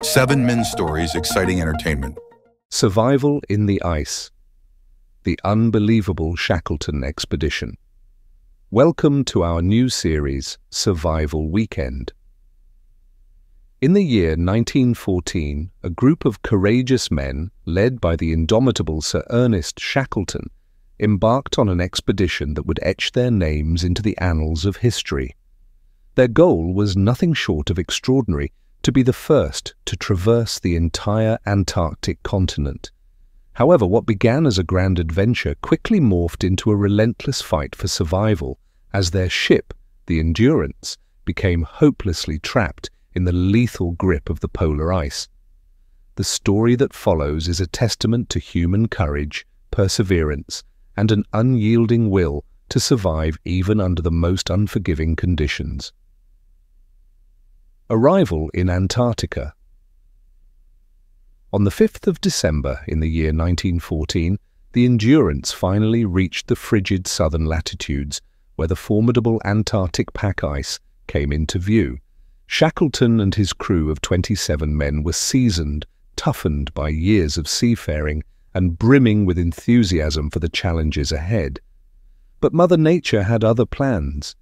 7 men's stories, exciting entertainment. Survival in the ice. The unbelievable Shackleton expedition. Welcome to our new series, Survival Weekend. In the year 1914, a group of courageous men, led by the indomitable Sir Ernest Shackleton, embarked on an expedition that would etch their names into the annals of history. Their goal was nothing short of extraordinary: to be the first to traverse the entire Antarctic continent. However, what began as a grand adventure quickly morphed into a relentless fight for survival as their ship, the Endurance, became hopelessly trapped in the lethal grip of the polar ice. The story that follows is a testament to human courage, perseverance, and an unyielding will to survive even under the most unforgiving conditions. Arrival in Antarctica. On the 5th of December in the year 1914, the Endurance finally reached the frigid southern latitudes, where the formidable Antarctic pack ice came into view. Shackleton and his crew of 27 men were seasoned, toughened by years of seafaring, and brimming with enthusiasm for the challenges ahead. But Mother Nature had other plans.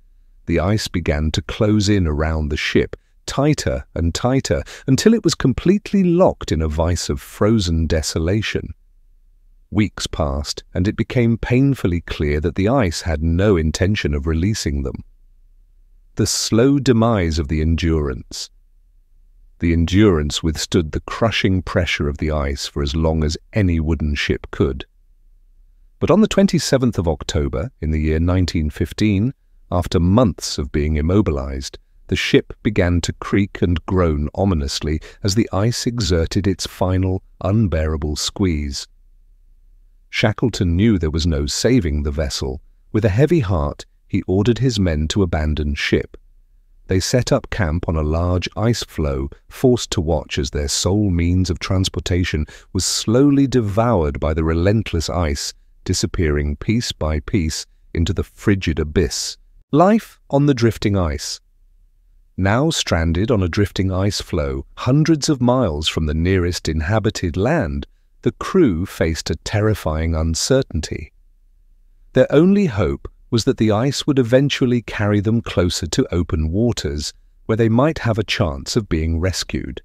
The ice began to close in around the ship, tighter and tighter, until it was completely locked in a vice of frozen desolation. Weeks passed, and it became painfully clear that the ice had no intention of releasing them. The slow demise of the Endurance. The Endurance withstood the crushing pressure of the ice for as long as any wooden ship could. But on the 27th of October, in the year 1915, after months of being immobilized, the ship began to creak and groan ominously as the ice exerted its final, unbearable squeeze. Shackleton knew there was no saving the vessel. With a heavy heart, he ordered his men to abandon ship. They set up camp on a large ice floe, forced to watch as their sole means of transportation was slowly devoured by the relentless ice, disappearing piece by piece into the frigid abyss. Life on the drifting ice. Now stranded on a drifting ice floe, hundreds of miles from the nearest inhabited land, the crew faced a terrifying uncertainty. Their only hope was that the ice would eventually carry them closer to open waters, where they might have a chance of being rescued.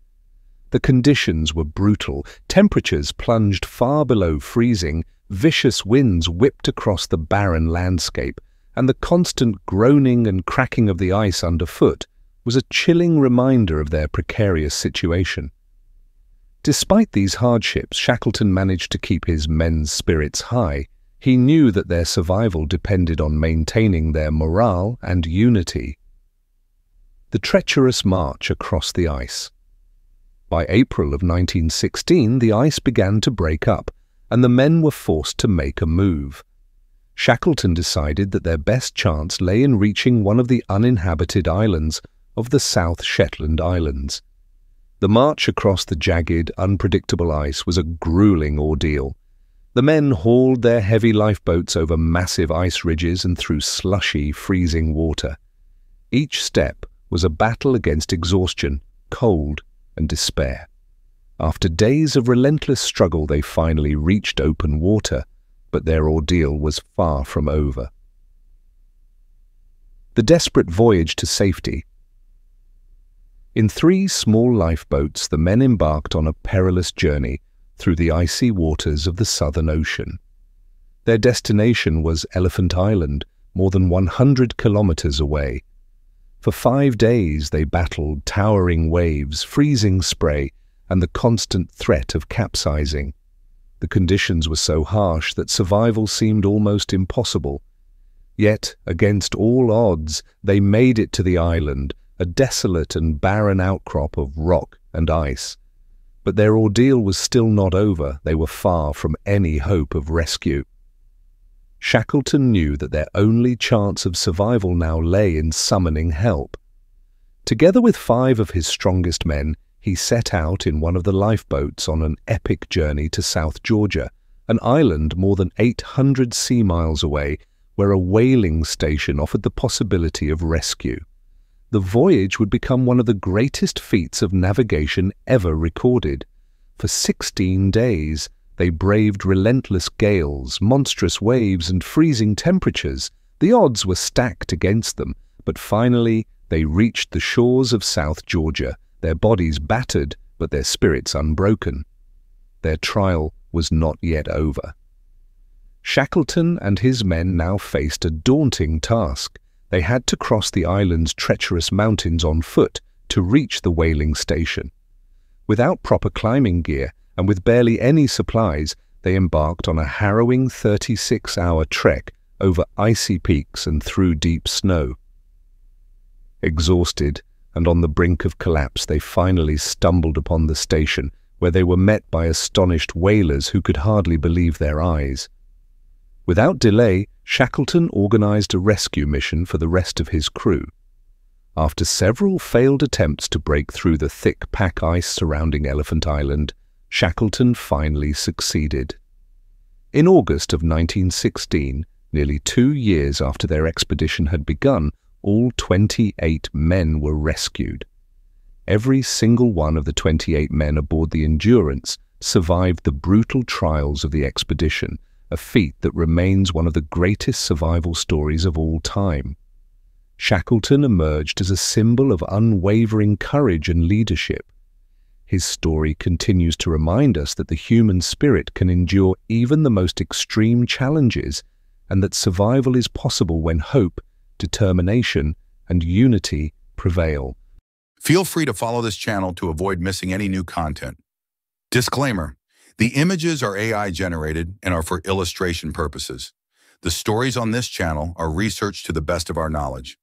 The conditions were brutal. Temperatures plunged far below freezing, vicious winds whipped across the barren landscape, and the constant groaning and cracking of the ice underfoot was a chilling reminder of their precarious situation. Despite these hardships, Shackleton managed to keep his men's spirits high. He knew that their survival depended on maintaining their morale and unity. The treacherous march across the ice. By April of 1916, the ice began to break up, and the men were forced to make a move. Shackleton decided that their best chance lay in reaching one of the uninhabited islands of the South Shetland Islands. The march across the jagged, unpredictable ice was a grueling ordeal. The men hauled their heavy lifeboats over massive ice ridges and through slushy, freezing water. Each step was a battle against exhaustion, cold, and despair. After days of relentless struggle, they finally reached open water, but their ordeal was far from over. The desperate voyage to safety. In 3 small lifeboats, the men embarked on a perilous journey through the icy waters of the Southern Ocean. Their destination was Elephant Island, more than 100 kilometers away. For 5 days they battled towering waves, freezing spray, and the constant threat of capsizing. The conditions were so harsh that survival seemed almost impossible. Yet, against all odds, they made it to the island, a desolate and barren outcrop of rock and ice. But their ordeal was still not over. They were far from any hope of rescue. Shackleton knew that their only chance of survival now lay in summoning help. Together with 5 of his strongest men, he set out in one of the lifeboats on an epic journey to South Georgia, an island more than 800 sea miles away, where a whaling station offered the possibility of rescue. the voyage would become one of the greatest feats of navigation ever recorded. For 16 days, they braved relentless gales, monstrous waves, and freezing temperatures. The odds were stacked against them, but finally they reached the shores of South Georgia, their bodies battered, but their spirits unbroken. Their trial was not yet over. Shackleton and his men now faced a daunting task. They had to cross the island's treacherous mountains on foot to reach the whaling station. Without proper climbing gear and with barely any supplies, they embarked on a harrowing 36-hour trek over icy peaks and through deep snow. Exhausted and on the brink of collapse, they finally stumbled upon the station, where they were met by astonished whalers who could hardly believe their eyes. Without delay, Shackleton organized a rescue mission for the rest of his crew. After several failed attempts to break through the thick pack ice surrounding Elephant Island, Shackleton finally succeeded. In August of 1916, nearly 2 years after their expedition had begun, all 28 men were rescued. Every single one of the 28 men aboard the Endurance survived the brutal trials of the expedition, a feat that remains one of the greatest survival stories of all time. Shackleton emerged as a symbol of unwavering courage and leadership. His story continues to remind us that the human spirit can endure even the most extreme challenges, and that survival is possible when hope, determination, and unity prevail. Feel free to follow this channel to avoid missing any new content. Disclaimer: the images are AI generated and are for illustration purposes. The stories on this channel are researched to the best of our knowledge.